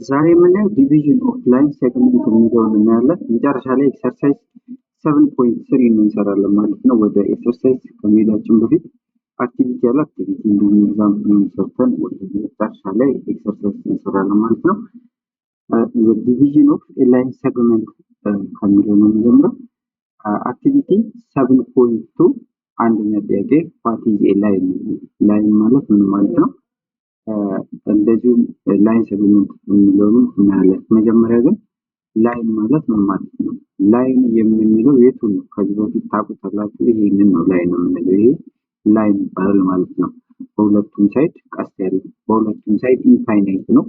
ዛሬ የምናየው ዲቪዥን ኦፍ ላይን ሴግመንት የሚለውን እናያለን። መጨረሻ ላይ ኤክሰርሳይዝ 7.3 እንሰራለን ማለት ነው። ወደ ኤክሰርሳይዝ ከመሄዳችን በፊት አክቲቪቲ ያለ አክቲቪቲ እንዲሁም ኤግዛምፕል ሰርተን ወደ መጨረሻ ላይ ኤክሰርሳይዝ እንሰራለን ማለት ነው። ዲቪዥን ኦፍ ላይን ሴግመንት ከሚለው ነው የምንጀምረው። አክቲቪቲ 7.2 አንደኛ ጥያቄ ዋት ኢዝ ኤ ላይን? ላይን ማለት ምን ማለት ነው? እንደዚሁም ላይን ሴግመንት የሚለውን እናያለን። መጀመሪያ ግን ላይን ማለት ምን ማለት ነው? ላይን የምንለው የቱ ነው? ከዚህ በፊት ታውቁታላችሁ። ይሄንን ነው ላይን የምንለው። ይሄ ላይን ይባላል ማለት ነው። በሁለቱም ሳይድ ቀስት ያለው፣ በሁለቱም ሳይድ ኢንፋይናይት ነው።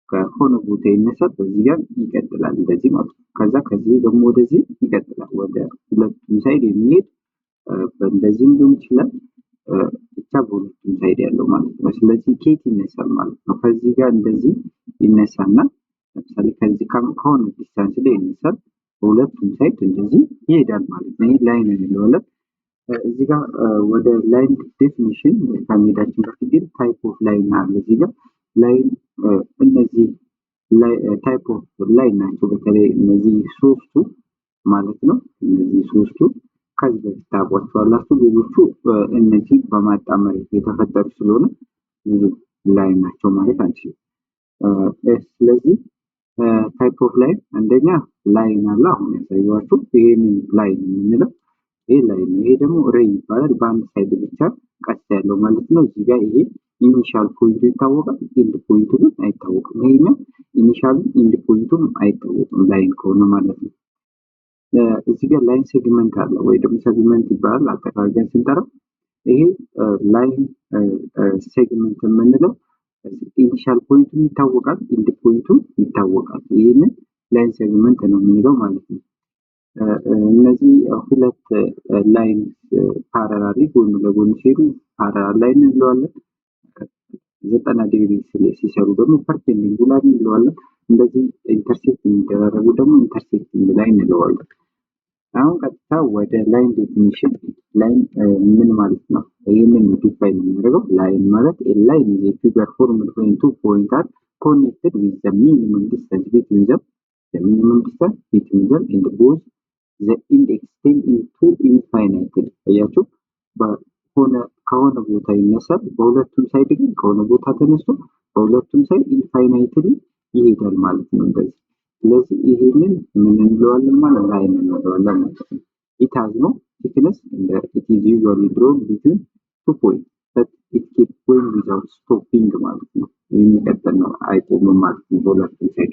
ከሆነ ቦታ ይነሳል፣ በዚህ ጋር ይቀጥላል እንደዚህ ማለት ነው። ከዚህ ደግሞ ወደዚህ ይቀጥላል፣ ወደ ሁለቱም ሳይድ የሚሄድ በእንደዚህም ሊሆን ይችላል፣ ብቻ በሁለቱም ሳይድ ያለው ማለት ነው። ስለዚህ ኬት ይነሳል ማለት ነው። ከዚህ ጋር እንደዚህ ይነሳና ለምሳሌ ከዚህ ከሆነ ዲስታንስ ላይ ይነሳል፣ በሁለቱም ሳይድ እንደዚህ ይሄዳል ማለት ነው። ይሄ ላይን እንለዋለን። እዚህ ጋር ወደ ላይን ዴፊኒሽን ከመሄዳችን በፊት ግን ታይፕ ኦፍ ላይን አለ። እዚህ ጋር ላይን እነዚህ ታይፕ ኦፍ ላይን ናቸው። በተለይ እነዚህ ሶስቱ ማለት ነው። እነዚህ ሶስቱ ከዚህ በፊት ታውቋቸዋላችሁ። ሌሎቹ እነዚህ በማጣመር የተፈጠሩ ስለሆነ ብዙ ላይን ናቸው ማለት አንችልም። ስለዚህ ታይፕ ኦፍ ላይን አንደኛ ላይን አለ። አሁን ያሳየኋችሁ ይሄንን ላይን የምንለው ይሄ ላይን ነው። ይሄ ደግሞ ሬይ ይባላል። በአንድ ሳይድ ብቻ ቀስት ያለው ማለት ነው። እዚህ ጋር ይሄ ኢኒሻል ፖይንቱ ይታወቃል፣ ኢንድ ፖይንቱ ግን አይታወቅም። ይሄኛው ኢኒሻሉ ኢንድ ፖይንቱም አይታወቅም ላይን ከሆነ ማለት ነው። እዚህ ጋር ላይን ሴግመንት አለ ወይ ደግሞ ሴግመንት ይባላል አጠቃላይ ስንጠራው። ይሄ ላይን ሴግመንት የምንለው ኢኒሻል ፖይንቱ ይታወቃል፣ ኢንድ ፖይንቱ ይታወቃል። ይሄንን ላይን ሴግመንት ነው የምንለው ማለት ነው። እነዚህ ሁለት ላይን ፓራላሊ ጎን ለጎን ሲሄዱ ፓራላል ላይን እንለዋለን። 90 ዲግሪ ሲሰሩ ደግሞ ፐርፔንዲኩላር እንለዋለን። እንደዚህ ኢንተርሴክት የሚደረጉ ደግሞ ኢንተርሴክቲንግ ላይን እንለዋለን። አሁን ቀጥታ ወደ ላይን ዴፊኒሽን። ላይን ምን ማለት ነው? ይህንን ዲፋይን የምናደርገው ላይን ማለት ኤ ላይን ኢዝ ኤ ፊገር ፎርምድ ዌን ቱ ፖይንትስ አር ኮኔክትድ ዊዝ ዘ ሚኒመም ዲስታንስ ቢትዊን ዘም ኤንድ ቦዝ ዘ ኢንድ ኤክስቴንድ ኢንቱ ኢንፋይናይትድ። አያችሁ፣ ከሆነ ቦታ ይነሳል፣ በሁለቱም ሳይድ ግን ከሆነ ቦታ ተነስቶ በሁለቱም ሳይድ ኢንፋይናይትሊ ይሄዳል ማለት ነው እንደዚህ። ስለዚህ ይሄንን ምን እንለዋለን ማለት ላይን እንለዋለን ማለት ነው። it has no thickness and it is usually drawn between 2 points but it keeps going without stopping ማለት ነው። የሚቀጥል ነው፣ አይቆምም ማለት ነው በሁለቱም ሳይድ።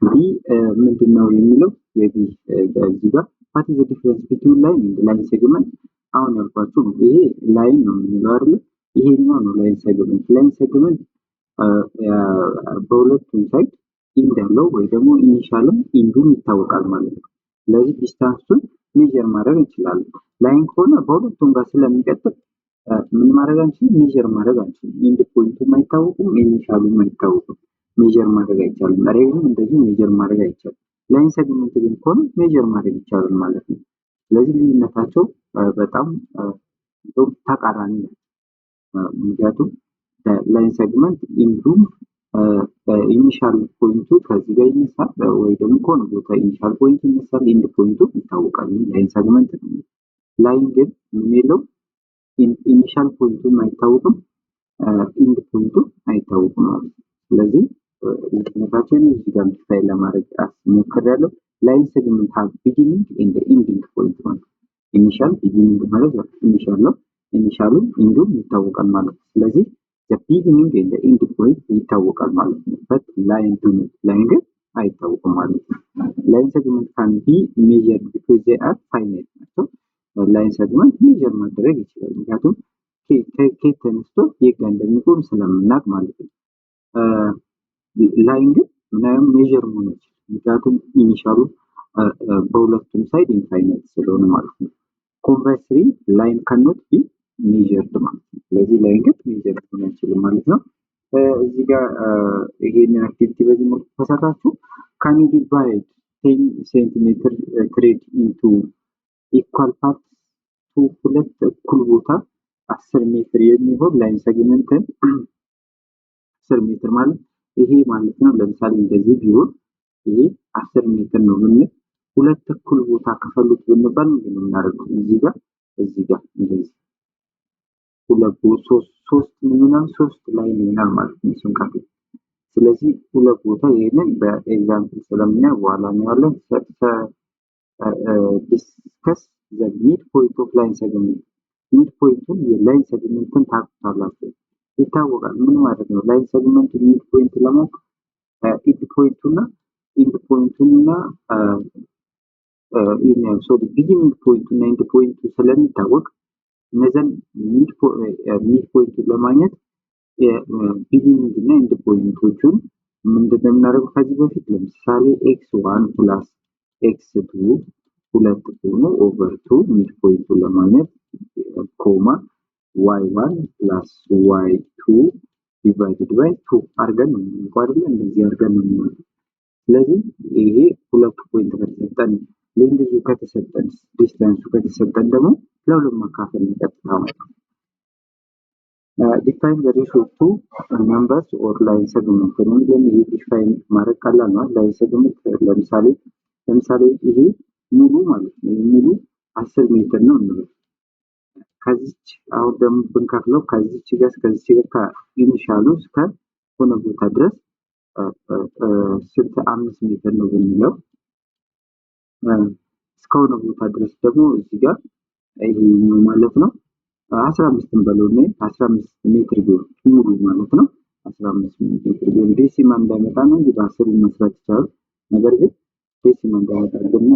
ቢ ምንድነው የሚለው የቢ እዚህ ጋር what is the difference between line and line segment? አሁን ያልኳችሁ ይሄ ላይን ነው የምንለው አይደል? ይሄኛው ነው ላይን ሴግመንት። ላይን ሴግመንት በሁለቱም ሳይድ ኢንድ አለው ወይ ደግሞ ኢኒሻልም ኢንዱም ይታወቃል ማለት ነው። ስለዚህ ዲስታንሱን ሜጀር ማድረግ እንችላለን። ላይን ከሆነ በሁለቱም ጋር ስለሚቀጥል ምን ማድረግ አንችልም፣ ሜጀር ማድረግ አንችልም። ኢንድ ፖይንቱም አይታወቁም፣ ኢኒሻሉም አይታወቁም፣ ሜጀር ማድረግ አይቻልም። ሬይም እንደዚህ ሜጀር ማድረግ አይቻልም። ላይን ሴግመንት ግን ከሆነ ሜጀር ማድረግ ይቻላል ማለት ነው። ስለዚህ ልዩነታቸው በጣም ተቃራኒ ነው። ምክንያቱም ላይን ሴግመንት ኢንዱም ኢኒሻል ፖይንቱ ከዚህ ጋር ይነሳል ወይ ደግሞ ከሆነ ቦታ ኢኒሻል ፖይንት ይነሳል፣ ኢንድ ፖይንቱ ይታወቃል። ላይን ሴግመንት ነው። ላይን ግን ምን የለው ኢኒሻል ፖይንቱም አይታወቅም፣ ኢንድ ፖይንቱ አይታወቅም ማለት ነው። ስለዚህ ልዩነታቸውን እዚህ ጋር ዲፋይን ለማድረግ ሞክሬያለሁ። ላይን ሴግመንት ሃቭ ቢጊኒንግ ኤንድ ኢንዲንግ ፖይንት ማለት ነው። ኢኒሻል ቢጊኒንግ ማለት ኢኒሻል ነው፣ ኢኒሻሉ ኢንዱም ይታወቃል ማለት ነው። ስለዚህ the beginning and the end point ይታወቃል ማለት ነው። but line do not, line ግን አይታወቅም ማለት ነው። line segment can be measured because they are finite ናቸው። line segment measure ማድረግ ይችላል፣ ምክንያቱም ከየት ተነስቶ የት ጋር እንደሚቆም ስለምናውቅ ማለት ነው። ላይን ግን ምናምን ሜጀር መሆን ይችላል፣ ምክንያቱም ኢኒሻሉ በሁለቱም ሳይድ ኢንፋይናይት ስለሆነ ማለት ነው። ኮንቨርስሊ ላይን cannot be ሜጀርድ ማለት ነው። ስለዚህ ላይን ግን ሜጀር ሊሆን አይችልም ማለት ነው። እዚህ ጋር ይሄንን አክቲቪቲ በዚህ መልኩ ከሰራችሁ ካን ዩ ዲቫይድ 10 ሴንቲሜትር ትሬድ ኢንቱ ኢኳል ፓርት ቱ ሁለት እኩል ቦታ 10 ሜትር የሚሆን ላይን ሴግመንትን 10 ሜትር ማለት ይሄ ማለት ነው። ለምሳሌ እንደዚህ ቢሆን ይሄ 10 ሜትር ነው ብንል ሁለት እኩል ቦታ ከፈሉት ብንባል ምንድን ነው የምናደርገው? እዚህ ጋር እንደዚህ ሁለት ሶስት ይሆናል፣ ሶስት ላይ ይሆናል ማለት ነው ስንከፍል። ስለዚህ ሁለት ቦታ ይሄንን በኤግዛምፕል ስለምናየው በኋላ እናያለን። ዲስከስ ዘ ሚድ ፖይንት ኦፍ ላይን ሰግመንት። ሚድ ፖይንቱን የላይን ሰግመንትን ታውቁታላችሁ፣ ይታወቃል። ምን ማለት ነው? ላይን ሰግመንት ሚድ ፖይንት ለማወቅ ኢንድ ፖይንቱና ቢጊኒንግ ፖይንቱና ኢንድ ፖይንቱ ስለሚታወቅ እነዚያን ሚድ ፖይንቱን ለማግኘት ቢጊኒንግ እና ኢንድ ፖይንቶቹን ምንድን ነው የምናደርገው? ከዚህ በፊት ለምሳሌ x1 ፕላስ x2 ሁለት ሆኖ ኦቨር 2 ሚድ ፖይንቱን ለማግኘት ኮማ y1 ፕላስ y2 ዲቫይድድ ባይ 2 አድርገን ነው አይደል? እንደዚህ አድርገን ነው። ስለዚህ ይሄ ሁለቱ ፖይንት ከተሰጠን፣ ሌንግዙ ከተሰጠን፣ ዲስታንሱ ከተሰጠን ደግሞ ለሁለት ማካፈል ቀጥታ ማለት ነው። ዲፋይን ዘ ሬሾ ኦፍ ቱ ነምበርስ ኦር ላይን ሰግመንት ነው። ይሄ ዲፋይን ማድረግ ቀላል ነው። ላይን ሰግመንት ለምሳሌ ይሄ ሙሉ ማለት ነው። ሙሉ 10 ሜትር ነው እንበል። ከዚች አሁን ደግሞ ብንከፍለው ከዚች ጋር ከኢኒሻሉ እስከ ሆነ ቦታ ድረስ ስንት 5 ሜትር ነው ብንለው እስከሆነ ቦታ ድረስ ደግሞ እዚህ ጋር ይሄ ነው ማለት ነው 15 እንበለው ነው 15 ሜትር ቢሆን ሙሉ ማለት ነው 15 ሜትር ቢሆን ዴሲማል እንዳይመጣ ነው እንጂ በ10 መስራት ይቻላል። ነገር ግን ዴሲማል እንዳይመጣ ደግሞ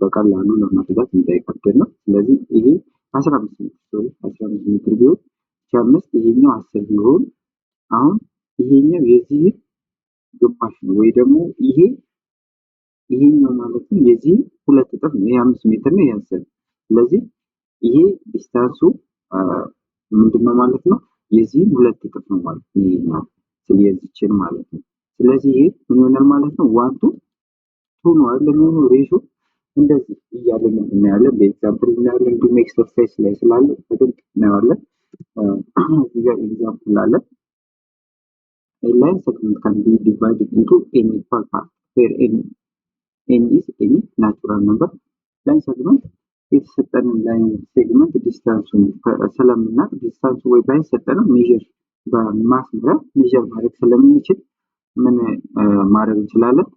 በቀላሉ ለማድረግ እንዳይከብድ ነው። ስለዚህ ይሄ 15 ሜትር ቢሆን 5 ይሄኛው 10 ቢሆን አሁን ይሄኛው የዚህ ግማሽ ነው ወይ ደግሞ ይሄኛው ማለት ነው የዚህ ሁለት እጥፍ ነው። 5 ሜትር ነው ያሰብ። ስለዚህ ይሄ ዲስታንሱ ምንድነው ማለት ነው? የዚህ ሁለት እጥፍ ነው ማለት ነው ይሄኛው። ስለዚህ ማለት ነው። ስለዚህ ይሄ ምን ይሆናል ማለት ነው? 1 to 2 ነው አይደል? የሚሆነው ሬሾ እንደዚህ እያለን እናያለን። በኤግዛምፕል እናያለን። እንዲሁም ኤክሰርሳይዝ ላይ ስላለ በደንብ እናያለን። እዚህ ጋር ኤግዛምፕል አለ። A line segment can be divided into n equal parts where n is any natural number. ላይን ሰግመንት የተሰጠንን ላይን ሴግመንት ዲስታንሱን ስለምናውቅ ዲስታንሱ ወይ ባይሰጠንም ሜዥር በማስመሪያ ሜዥር ማድረግ ስለምንችል ምን ማድረግ እንችላለን?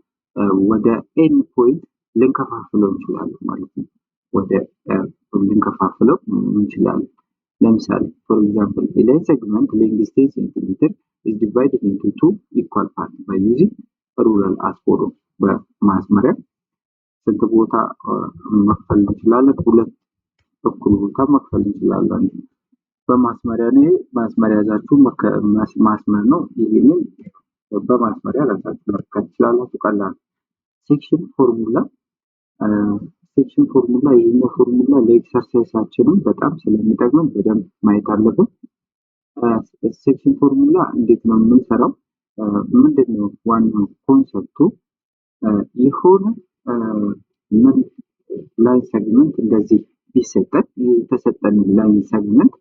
ወደ ኤን ፖይንት ልንከፋፍለው እንችላለን ማለት ነው። ወደ ልንከፋፍለው እንችላለን። ለምሳሌ ፎር ኤግዛምፕል a line segment length 10 cm is divided into two equal parts by using ruler as follows. በማስመሪያ ስንት ቦታ መክፈል እንችላለን? ሁለት እኩል ቦታ መክፈል እንችላለን። በማስመሪያ ነው። ማስመሪያ ያዛችሁ ማስመር ነው። ይሄንን በማስመሪያ ለምሳሌ መርከት ትችላላችሁ። ቀላል ሴክሽን ፎርሙላ ይሄኛው ፎርሙላ ለኤክሰርሳይሳችንም በጣም ስለሚጠቅመን በደንብ ማየት አለብን። ሴክሽን ፎርሙላ እንዴት ነው የምንሰራው? ምንድነው ዋናው ኮንሰፕቱ? የሆነ ምን ላይን ሰግመንት እንደዚህ ቢሰጠን የተሰጠን ላይን ሰግመንት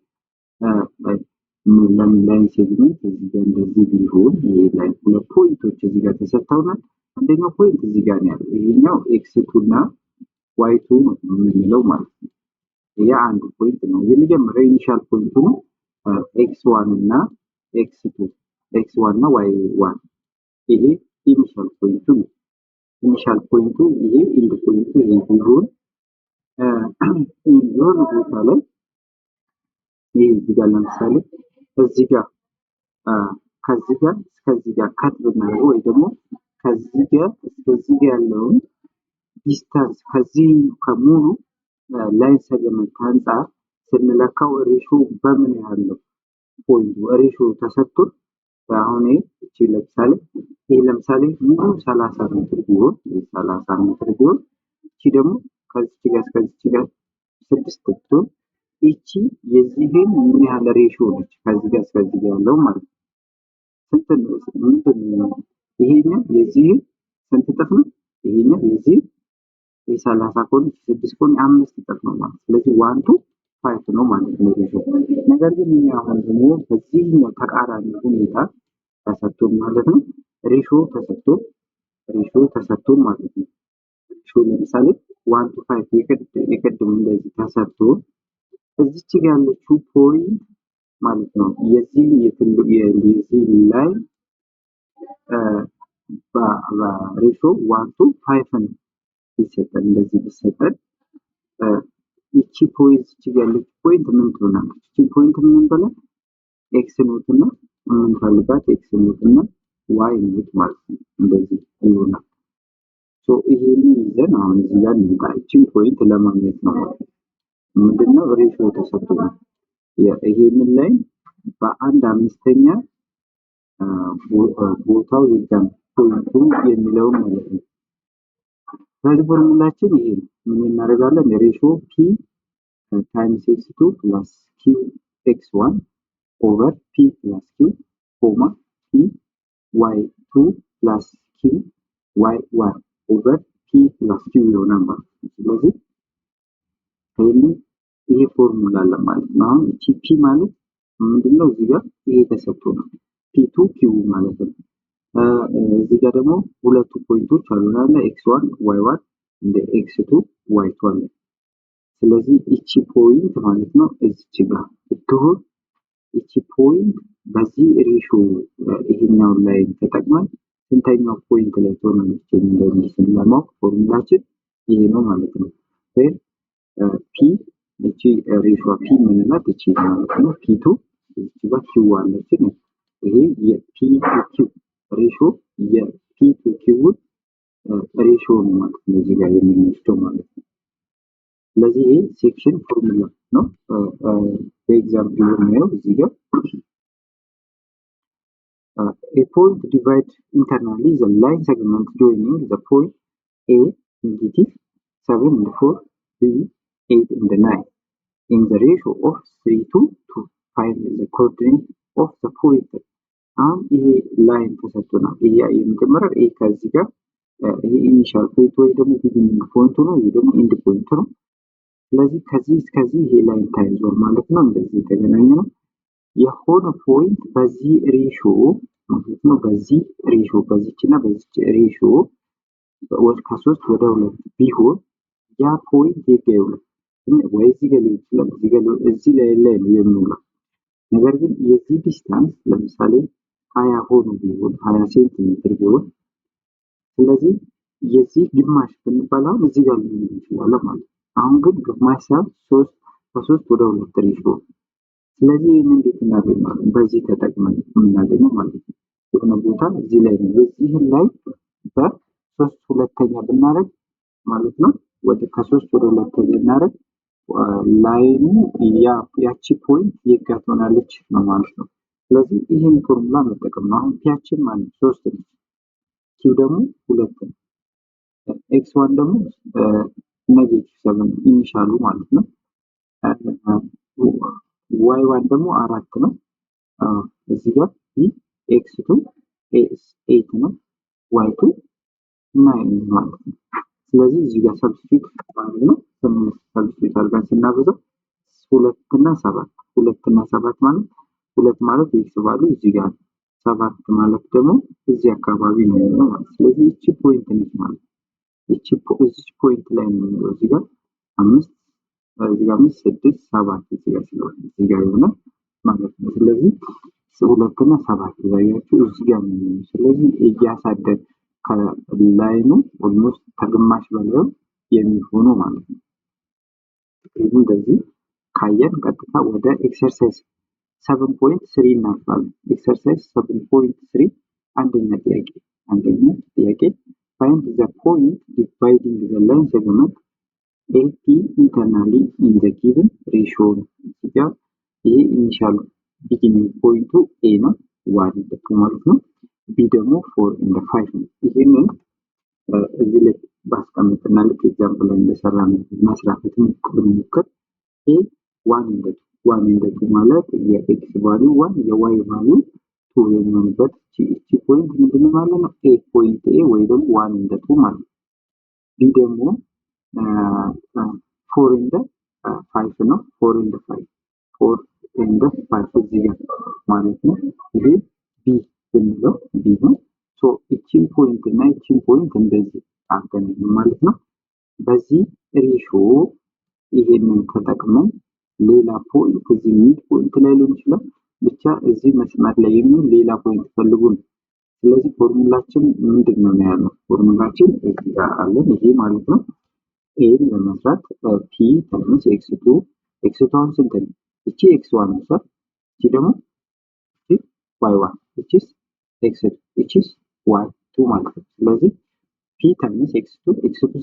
ላይን ሴግመንት እዚህ ጋር እንደዚህ ቢሆን ይሄ ላይ ሁለት ፖይንቶች እዚህ ጋር ተሰጥተውናል። አንደኛው ፖይንት እዚህ ጋር ነው ያለው። ይሄኛው x2 እና y2 የምንለው ማለት ነው። ይሄ አንዱ ፖይንት ነው። የመጀመሪያው ኢኒሻል ፖይንቱ ነው x1 እና x2 x1 እና y1 ይሄ ኢኒሻል ፖይንቱ ነው። ኢኒሻል ፖይንቱ ይሄ ኢንድ ፖይንቱ ይሄ ቢሆን የሆነ ቦታ ላይ ይሄ እዚህ ጋር ለምሳሌ እዚህ ጋር ከዚህ ጋር እስከዚህ ጋር ካት ብናደርገው ወይ ደግሞ ከዚህ ጋር እስከዚህ ጋር ያለውን ዲስታንስ ከዚህ ከሙሉ ላይን ሰግመንት አንፃር ስንለካው ሬሾ በምን ያህል ነው? ፖይንቱ ሬሾ ተሰጥቶን አሁን እቺ ለምሳሌ ሙሉ 30 ሜትር ቢሆን 30 ሜትር ቢሆን እቺ ደግሞ ከዚህ ጋር እስከዚህ ጋር 6 ብትሆን እቺ የዚህን ምን ያህል ሬሾ ነች? ከዚህ ጋር እስከዚህ ጋር ያለው ማለት ነው። ምንድን ነው ይሄኛው የዚህ ስንት እጥፍ ነው? ይሄኛው የዚህ የ30 ኮን 6 ኮን 5 እጥፍ ነው ማለት። ስለዚህ 1 to 5 ነው ማለት ነው ሬሾ። ነገር ግን እኛ አሁን ደግሞ በዚህኛው ተቃራኒ ሁኔታ ተሰጥቶን ማለት ነው ሬሾ ተሰጥቶ ማለት ነው። ሬሾ ለምሳሌ 1 to 5 የቀድሞ እንደዚህ ተሰጥቶ እዚች ጋር ያለችው ፖይንት ማለት ነው የዚህ ላይ በሬሾ 1 to 5 ነው ይሰጣል። እንደዚህ ቢሰጠን እቺ ፖይንት ያለች ፖይንት ምን ትሆናለች? እቺ ፖይንት ምን እንበላት? ኤክስ ኖት እና የምንፈልጋት ኤክስ ኖት እና ዋይ ኖት ማለት ነው። እንደዚህ ይሆናል። ይሄንን ይዘን አሁን እዚህ ጋር እንምጣ። እቺን ፖይንት ለማግኘት ነው ምንድነው ሬሾ ተሰጥቶናል። ይሄንን ላይ በአንድ አምስተኛ ቦታው ይገኛል ፖይንቱ የሚለው ማለት ነው። ስለዚህ ፎርሙላችን ይሄ ነው። ምን እናደርጋለን? ሬሾ ፒ ታይምስ x2 ፕላስ q x1 ኦቨር p ፕላስ q ኮማ p y2 ፕላስ q y1 ኦቨር p ፕላስ q ይሆናል ማለት ነው። ስለዚህ ይሄ ፎርሙላ አለ ማለት ነው። አሁን እቺ p ማለት ምንድነው? እዚህ ጋር ይሄ ተሰጥቶናል p2 q ማለት ነው። እዚህ ጋር ደግሞ ሁለቱ ፖይንቶች አሉ አይደል? x1 y1 እንደ x2 y2 አለ። ስለዚህ እቺ ፖይንት ማለት ነው እዚች ጋር ብትሆን እቺ ፖይንት በዚህ ሬሾ ይሄኛው ላይ ተጠቅመን ስንተኛው ፖይንት ላይ ትሆናለች የሚለውን ለማወቅ ፎርሙላችን ይሄ ነው ማለት ነው። ፒ እቺ ሬሾ ፒ ምንላት እቺ ማለት ነው። ፒ2 እቺ ጋር q አለች። ይሄ የፒ2 ሬሾ የፒ2 ሬሾ ነው ማለት ነው እዚህ ጋር የምንወስደው ማለት ነው። ስለዚህ ይሄ ሴክሽን ፎርሙላ ነው። በኤግዛምፕል ነው እዚህ ጋር a point divide internally the line segment joining the point A negative 7 and 4 B 8 and 9 in the ratio of 3 to 2 find the coordinate of the point አሁን ይሄ ላይን ተሰጥቶናል። ይሄ የመጀመሪያው ኤ ከዚህ ጋር ይሄ ኢኒሻል ፖይንት ወይ ደግሞ ቢጊኒንግ ፖይንት ነው። ይሄ ደግሞ ኤንድ ፖይንት ነው። ስለዚህ ከዚህ እስከዚህ ይሄ ላይን ተያይዟል ማለት ነው። እንደዚህ የተገናኘ ነው። የሆነ ፖይንት በዚህ ሬሾ ማለት ነው በዚህ ሬሾ በዚህና በዚህ ሬሾ ከ3 ወደ 2 ቢሆን ያ ፖይንት ይገኛል ወይ እዚህ ጋር ሊሆን ይችላል እዚህ ላይ ነው የሚውለው። ነገር ግን የዚህ ዲስታንስ ለምሳሌ 20 ሆኖ ቢሆን 20 ሴንቲሜትር ቢሆን ስለዚህ የዚህ ግማሽ ብንባላው እዚህ ጋር ሊሆን ይችላል ማለት ነው። አሁን ግን ግማሽ ሳይሆን 3 ወደ 2 ሬሾ። ስለዚህ እንዴት እናገኛለን? በዚህ ተጠቅመን የምናገኘው ማለት ነው። የሆነ ቦታ እዚህ ላይ ነው። እዚህ ላይ በ3 ሁለተኛ ብናረግ ማለት ነው ወደ ከ3 ወደ 2 ብናረግ ላይኑ ያቺ ፖይንት የጋር ትሆናለች ነው ማለት ነው። ስለዚህ ይሄን ፎርሙላ መጠቀም ነው። አሁን ፒያችን ማለት 3 ነው። ኪው ደግሞ 2 ነው። x1 ደግሞ ኔጌቲቭ 7 ኢኒሻሉ ማለት ነው። y1 ደግሞ 4 ነው። እዚህ ጋር x2 8 ነው። y2 9 ማለት ነው። ስለዚህ እዚህ ጋር ሰብስቲቱት ማለት ነው። ሰብስቲቱት አድርገን ስናበዛው 2 እና 7 ማለት 2 ማለት የኤክስ ቫልዩ እዚህ ጋር 7 ማለት ደግሞ እዚህ አካባቢ ነው ያለው ማለት። ስለዚህ እቺ ፖይንት ነች ማለት እቺ ፖይንት ላይ ነው እዚህ ጋር 5 እዚህ ጋር 5 6 7 እዚህ ጋር ስለሆነ እዚህ ጋር ይሆናል ማለት ነው። ስለዚህ 2 እና 7 ያያችሁ እዚህ ጋር ነው። ስለዚህ እያሳደግ ከላይኑ ኦልሞስት ከግማሽ በላይ የሚሆኑ ማለት ነው። ስለዚህ እንደዚህ ካየን ቀጥታ ወደ ኤክሰርሳይዝ 7.3 እናልፋለን። ኤክሰርሳይዝ 7.3 አንደኛ ጥያቄ find the point dividing the line segment AP internally in the given ratio ነው። ይሄ ኢኒሻል ቢጊኒንግ ፖይንቱ A ነው 1 ማለት ነው። B ደግሞ 4 and 5 ነው። ይሄንን እዚህ ላይ ባስቀምጥና ልክ ኤግዛምፕል ላይ እንደሰራን መስራት ብንሞክር A 1 and 2 ማለት የኤክስ ቫልዩ 1 የዋይ ቫልዩ 2 የሚሆንበት እቺ ፖይንት ምንድነው ማለት ነው? A ፖይንት A ወይ ደግሞ 1 and 2 ማለት ነው። B ደግሞ 4 and 5 ነው። 4 and 5 እዚህ ጋር ማለት ነው። ይሄ B ብንለው B ነው። ሶ ይቺን ፖይንት እና ይቺን ፖይንት እንደዚህ አገናኝ ማለት ነው። በዚህ ሬሾ ይሄንን ተጠቅመን ሌላ ፖይንት እዚህ ሚድ ፖይንት ላይ ሊሆን ይችላል፣ ብቻ እዚህ መስመር ላይ የሚሆን ሌላ ፖይንት ፈልጉ ነው። ስለዚህ ፎርሙላችን ምንድን ነው ያለው? ፎርሙላችን እዚህ ጋር አለን ይሄ ማለት ነው። ይሄን ለመስራት ፒ ታይምስ ኤክስ2 አሁን ስንት ነው? እቺ ኤክስ1 ነው። እቺ ደግሞ እቺ ዋይ1 እቺስ ኤክስ2 እቺስ ዋይ2 ማለት ነው። ስለዚህ ፒ ታይምስ ኤክስ2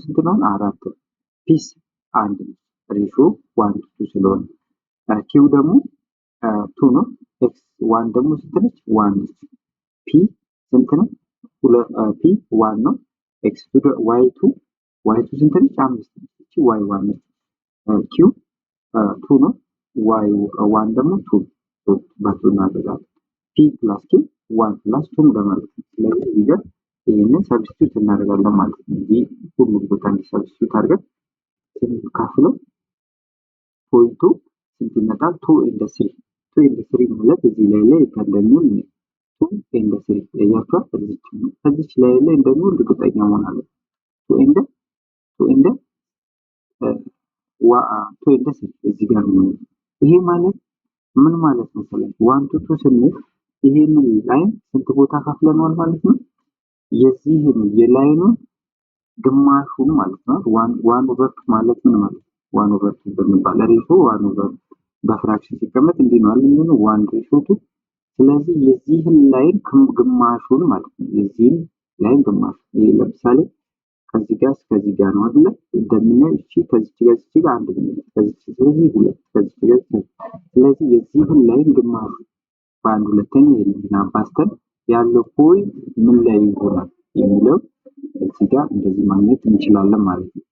ስንት ነው? 4 ፒስ 1 ነው። ሬሾ 1:2 ስለሆነ ኪው ደግሞ 2 ነው። ኤክስ1 ደግሞ ስንት ነች? 1 ነች። ፒ ስንት ነው? ፒ 1 ነው። ኤክስ2 ዋይ2 ስንት ነች? 5 ነች። እቺ ዋይ1 ነች። ኪው 2 ነው። ዋይ1 ደግሞ 2 በቱ እናደርጋለን። ፒ ፕላስ ኪው 1 ፕላስ 2 እንደማለት ነው። ስለዚህ እዚህ ጋር ይሄንን ሰብስቲቱት እናደርጋለን ማለት ነው። እዚህ ሁሉም ቦታ ሰብስቲቱት አድርገን ስንካፍለው ፖይንቱ ስንት ይመጣል? 2 ማለት እዚህ ላይ እንደሚሆን 2 ያያችኋል። እዚች ላይ እንደሚሆን እርግጠኛ መሆን አለብን። 2 እዚህ ጋር ነው። ይሄ ማለት ምን ማለት ነው? ስለዚህ 1 to 2 ስንል ይሄንን ላይን ስንት ቦታ ከፍለናል ማለት ነው? የዚህን የላይኑን ግማሹን ማለት ነው። 1/2 ማለት ምን ማለት ነው? 1/2 በሚባል ሬሾ 1/2 በፍራክሽን ሲቀመጥ እንዲህ ነው አይደል? 1:2። ስለዚህ የዚህን ላይን ግማሹን ማለት ነው። የዚህን ላይን ግማሹ ይሄ ለምሳሌ ከዚህ ጋር እስከዚህ ጋር ነው አይደል? እንደምናየው እቺ ከዚህ ጋር አንድ ነው። ስለዚህ ሁለት ከዚህ ጋር ስለዚህ የዚህን ላይን ግማሹ በአንድ ሁለተኛ ይሄንን አባስተን ያለው ፖይንት ምን ላይ ይሆናል የሚለው እዚህ ጋር እንደዚህ ማግኘት እንችላለን ማለት ነው።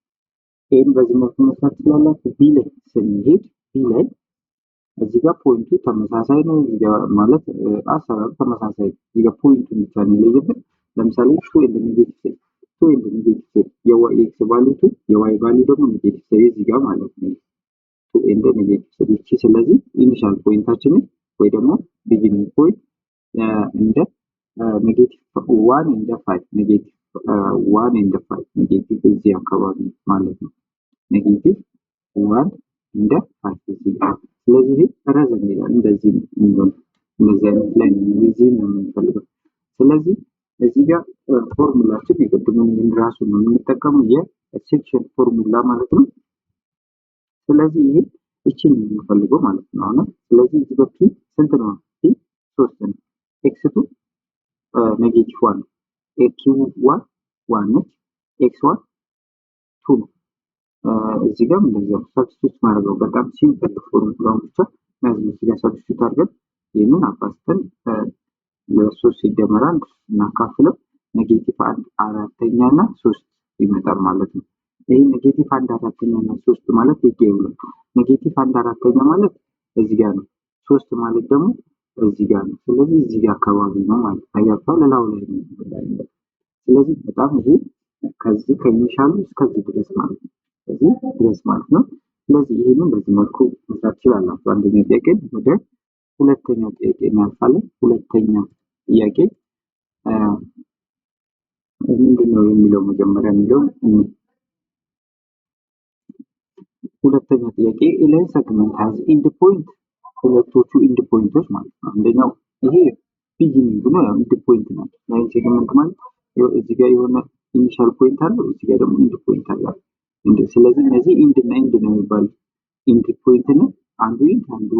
ይሄን በዚህ መልኩ መስራት ትችላላችሁ። ቢ ላይ ስንሄድ ቢ ላይ እዚህ ጋር ፖይንቱ ተመሳሳይ ነው። እዚህ ጋር ማለት አሰራሩ ተመሳሳይ ነው። እዚህ ጋር ፖይንቱ ብቻ ነው የሚለየው። ለምሳሌ 2 ኤንድ ኔጌቲቭ የዋይ ኤክስ ቫልዩ 2 የዋይ ቫልዩ ደግሞ ኔጌቲቭ 3 እዚህ ጋር ማለት ነው። 2 ኤንድ ኔጌቲቭ 3 ስለዚህ ኢኒሻል ፖይንታችንን ወይ ደግሞ ቢጊኒንግ ፖይንት እንደ ኔጌቲቭ 1 ኤንድ 5 ኔጌቲቭ 1 ኤንድ 5 ኔጌቲቭ እዚህ አካባቢ ማለት ነው። ኔጌቲቭ 1 ኤንድ 5 እዚህ ጋር ስለዚህ ረዘም ይላል። እንደዚህ አይነት ላይ ነው እዚህ ነው የምንፈልገው። ስለዚህ እዚህ ጋር ፎርሙላችን የቀድሞውን ራሱ ነው የምንጠቀመው የሴክሽን ፎርሙላ ማለት ነው። ስለዚህ ይሄ እቺን ነው የምንፈልገው ማለት ነው አሁን። ስለዚህ እዚህ ጋር ፒ ስንት ነው? ፒ 3 ነው። ኤክስ2 ኔጌቲቭ 1 ነው። ኤክስ1 1 ነች። ኤክስ1 2 ነው። እዚህ ጋር እንደዚህ ሰብስቲቱት ማድረግ በጣም ሲምፕል ፎርሙላውን ብቻ ማለት እዚህ ጋር ሰብስቲቱት አድርገን ይሄንን አባስተን ለሶስት ሲደመር አንድ እናካፍለው ኔጌቲቭ 1/4 እና 3 ይመጣል ማለት ነው። ይሄ ኔጌቲቭ 1/4 እና 3 ማለት ይገኛል። ኔጌቲቭ 1/4 ማለት እዚህ ጋር ነው። 3 ማለት ደግሞ እዚህ ጋር ነው። ስለዚህ እዚህ ጋር አካባቢ ነው ማለት አያችሁ ለላው ላይ ነው። ስለዚህ በጣም ይሄ ከዚህ ከኢኒሻሉ እስከዚህ ድረስ ማለት ነው። እዚህ ድረስ ማለት ነው። ስለዚህ ይሄንን በዚህ መልኩ መስራት ትችላላችሁ። አንደኛ ጥያቄ ወደ ሁለተኛው ጥያቄ እናልፋለን። ሁለተኛ ጥያቄ ምንድነው የሚለው መጀመሪያ የሚለው ሁለተኛ ጥያቄ ላይ ሰግመንት ሃዝ ኢንድ ፖይንት ሁለቶቹ ኢንድ ፖይንቶች ማለት ነው። አንደኛው ይሄ ቢጊኒንግ ነው ያው ኢንድ ፖይንት ነው። ላይ ሰግመንት ማለት እዚህ ጋር የሆነ ኢኒሻል ፖይንት አለው፣ እዚህ ጋር ደግሞ ኢንድ ፖይንት አለው። ስለዚህ እነዚህ ኢንድ እና ኢንድ ነው የሚባሉት። ኢንድ ፖይንት ነው አንዱ ኢንድ አንዱ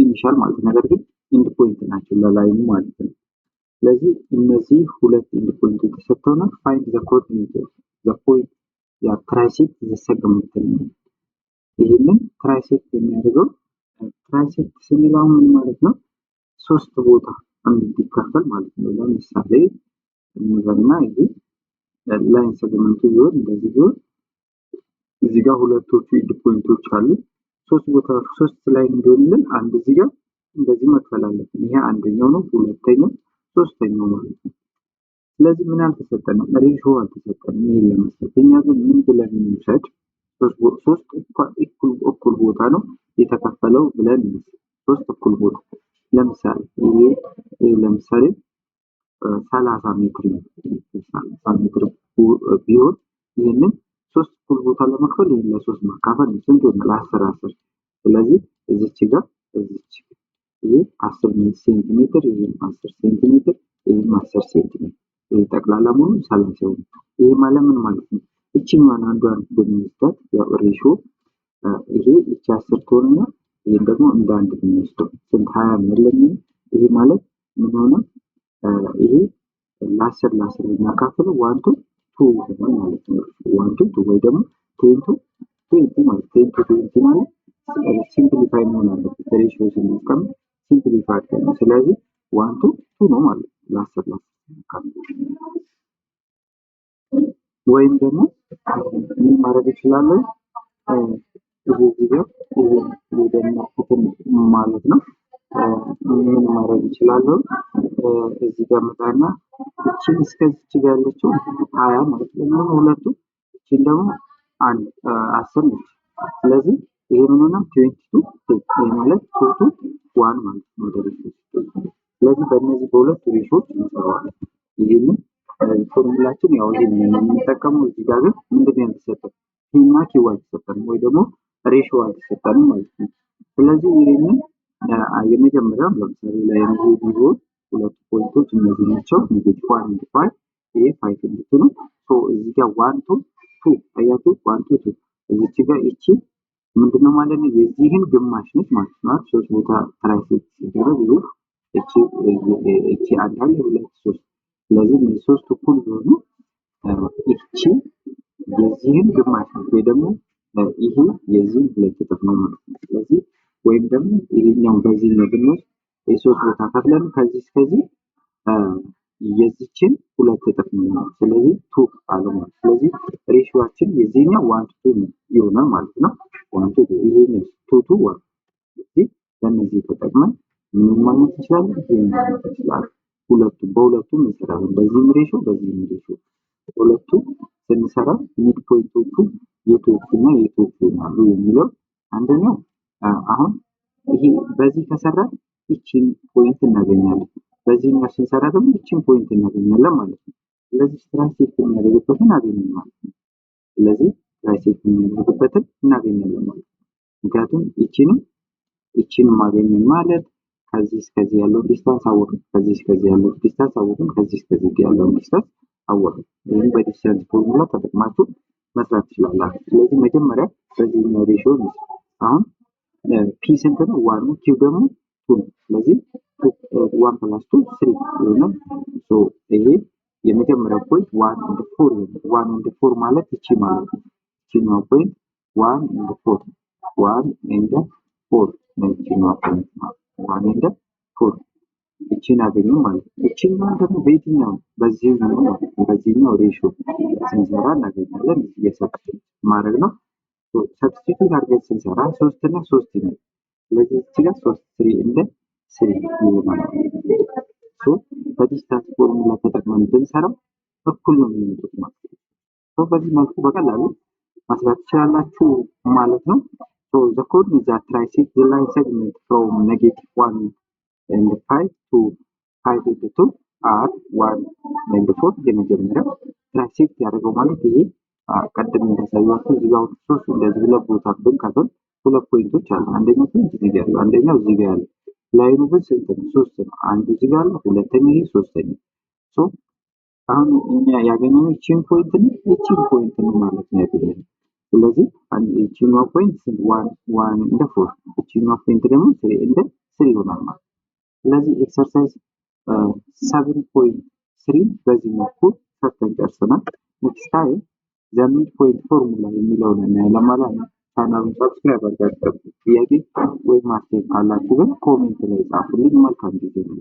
ኢኒሻል ማለት ነገር ግን ኢንድ ፖይንት ናቸው ለላይኑ ማለት ነው። ስለዚህ እነዚህ ሁለት ኢንድ ፖይንት ተሰጥተውናል። ፋይንድ ዘ ኮኦርዲኔት ዘ ፖይንት ያ ትራይሴክት ዘ ሰግመንት ነው። ይሄንን ትራይሴክት የሚያደርገው ትራይሴክት ስንለው ምን ማለት ነው? ሶስት ቦታ እንዲከፈል ማለት ነው። ለምሳሌ እንበልና ይሄ ላይን ሰግመንቱ ቢሆን እንደዚህ ቢሆን እዚህ ጋር ሁለቶቹ ኢንድ ፖይንቶች አሉ። ሶስት ቦታ ሶስት ላይን እንዲሆንልን አንድ እዚህ ጋር እንደዚህ መክፈል አለብን። ይሄ አንደኛው ነው፣ ሁለተኛው፣ ሶስተኛው ማለት ነው። ስለዚህ ምን አልተሰጠንም? ሬሾ አልተሰጠንም። ይሄን ለመስጠት እኛ ግን ምን ብለን እንውሰድ? ሶስት እኩል ቦታ ነው የተከፈለው ብለን ሶስት እኩል ቦታ ለምሳሌ ይሄ ለምሳሌ 30 ሜትር ነው። 30 ሜትር ቢሆን ይህንን 3 እኩል ቦታ ለመክፈል ይህን ለ3 ማካፈል ነው። ስንት ይሆናል? 10 10። ስለዚህ እዚች ጋር ይሄ 10 ሴንቲሜትር፣ ይሄም 10 ሴንቲሜትር፣ ይሄም 10 ሴንቲሜትር፣ ይሄ ጠቅላላ ሙሉ 30 ይሆናል። ይሄ ማለት ምን ማለት ነው? ይቺኛዋን አንዷን ብንወስዳት ያው ሬሽዮ ይሄ ይቺ 10 ትሆንና ይሄን ደግሞ እንደ አንድ ብንወስደው ስንት 20 መለኝ። ይሄ ማለት ምን ሆነ? ይሄ ለ10 ብናካፍለው 1 to 2 ይሆናል ማለት ነው። 1 to 2 ወይ ደግሞ 10 to 20 ማለት 10 to 20 ማለት ሲምፕሊፋይ መሆን አለበት። ሬሽዮ ስናስቀምጥ ሲምፕሊፋይ ነው። ስለዚህ 1 to 2 ነው ማለት ነው። ለ10 ወይም ደግሞ ምን ማድረግ እችላለሁ? ይሄ እዚህ ጋር ይሄ የደመርኩትን ማለት ነው። ምን ማድረግ እችላለሁ? እዚህ ጋር መጣና እቺን እስከዚች ጋር ያለችው 20 ማለት ነው ሁለቱ፣ እቺን ደግሞ 10 ነች። ስለዚህ ይሄ ምን ሆነ? 22 ይሄ ማለት 2 to 1 ማለት ነው ደረጃ። ስለዚህ በእነዚህ በሁለት ሬሾዎች እንሰራዋለን። ይሄንን ፎርሙላችን ያው ይሄንን ነው የምንጠቀመው። እዚህ ጋር ግን ምንድነው ያልተሰጠን? ፒና ኪው አልተሰጠንም ወይ ደግሞ ሬሽዮ አልተሰጠንም ማለት ነው። ስለዚህ ይሄንን የመጀመሪያው ለምሳሌ ላይ ነው ቢሆን ሁለት ፖይንቶች እነዚህ ናቸው። -1 and 5 ይሄ 5 and 2 ነው። ሶ እዚህ ጋር 1 to 2 አያችሁ 1 to 2 እዚህ ጋር እቺ ምንድነው ማለት ነው? የዚህን ግማሽ ነች ማለት ነው። 3 ቦታ ትራንስሌት ሲደረግ ይሄ እቺ አንድ አለ 2 3 ስለዚህ እነዚህ 3 እኩል ቢሆኑ እቺ የዚህን ግማሽ ነች ወይ ደግሞ ይሄ የዚህን ሁለት እጥፍ ነው ማለት ነው። ስለዚህ ወይም ደግሞ ይሄኛው በዚህ ነው ብንወስድ የሶስት ቦታ ከፍለን ከዚህ እስከዚህ የዚችን ሁለት እጥፍ ነው። ስለዚህ 2 አለ ማለት ነው። ስለዚህ ሬሽዮአችን የዚህኛው 1 to 2 ይሆናል ማለት ነው። 1 to 2 ይሄኛው 2 to 1። ስለዚህ በእነዚህ ተጠቅመን ምን ማግኘት እንችላለን? ይሄን ማግኘት እንችላለን። በሁለቱም እንሰራለን። በዚህም ሬሽዮ በዚህም ሬሽዮ ሁለቱ ስንሰራ ሚድ ፖይንቶቹ የቶቹና የቶቹ ይሆናሉ የሚለው አንደኛው። አሁን ይሄ በዚህ ከሰራ ይቺን ፖይንት እናገኛለን። በዚህኛው ስንሰራ ደግሞ ይቺን ፖይንት እናገኛለን ማለት ነው። ስለዚህ ትራንስሌት የሚያደርጉበትን አገኘን ማለት ነው። ስለዚህ ትራንስሌት የሚያደርጉበትን እናገኛለን ማለት ነው። ምክንያቱም ይቺንም ማገኘን ማለት ከዚህ እስከዚህ ያለው ዲስታንስ አወቅን፣ ከዚህ እስከዚህ ያለው ዲስታንስ አወቅን፣ ከዚህ እስከዚህ ያለው ዲስታንስ አወቅን። ይህን በዲስታንስ ፎርሙላ ተጠቅማችሁ መስራት ትችላላችሁ። ስለዚህ መጀመሪያ በዚህኛው ሬሽዮ አሁን ፒ ስንት ነው? 1 ነው። ኪው ደግሞ 2 ነው። ስለዚህ 1 + 2 3 ይሆናል። ሶ ይሄ የመጀመሪያው ፖይንት 1 and 4 ይሆናል። 1 and 4 ማለት እቺ ማለት ነው። እቺኛው ፖይንት 1 and 4 1 and 4 ነው። እቺኛው ፖይንት 1 and 4 እቺን አገኘን ማለት ነው። እቺኛው ደግሞ በየትኛው በዚህኛው ሬሽዮ ስንሰራ እናገኛለን። የሰብስቲቱት ማድረግ ነው። ሰብስቲቱት አድርገን ስንሰራ 3 እና 3 ይመጣል። ስለዚህ እዚህ ጋር 3 3 እንደ 3 ይሆናል። ሶ በዲስታንስ ፎርሙላ ተጠቅመን ብንሰራው እኩል ነው የሚመጡት ማለት ነው። ሶ በዚህ መልኩ በቀላሉ መስራት ትችላላችሁ ማለት ነው። ሶ the code is that trisect the line segment from -1 and 5 to 5 and 2 are 1 and 4 የመጀመሪያው ትራንስሌት ያደርገው ማለት ይሄ ቀደም እንዳሳየኋችሁ እዚህ ጋር 3 እንደዚህ ሁለት ቦታ ብንከፍል ሁለት ፖይንቶች አሉ። አንደኛው ፖይንት እዚህ ጋር ያለው፣ አንደኛው እዚህ ጋር ያለው። ላይኑ ግን ስንት ነው? 3 ነው። አንዱ እዚህ ጋር ያለው፣ ሁለተኛው ይሄ፣ ሶስተኛው። ሶ አሁን እኛ ያገኘነው ይቺን ፖይንት ነው ማለት ነው ያገኘነው። ስለዚህ ይቺኛው ፖይንት 1 እንደ 4 ይቺኛው ፖይንት ደግሞ 3 እንደ 3 ይሆናል ማለት ነው። ስለዚህ ኤክሰርሳይዝ 7.3 በዚህ መልኩ ሰርተን ጨርሰናል። ኔክስት ታይም ዘ ሚድ ፖይንት ፎርሙላ የሚለውን እናያለን ማለት ነው። ቻናሉን ሰብስክራይብ አድርጋችሁ ጥያቄ ወይም አስተያየት ካላችሁ ግን ኮሜንት ላይ ጻፉልኝ። መልካም ጊዜ ነው።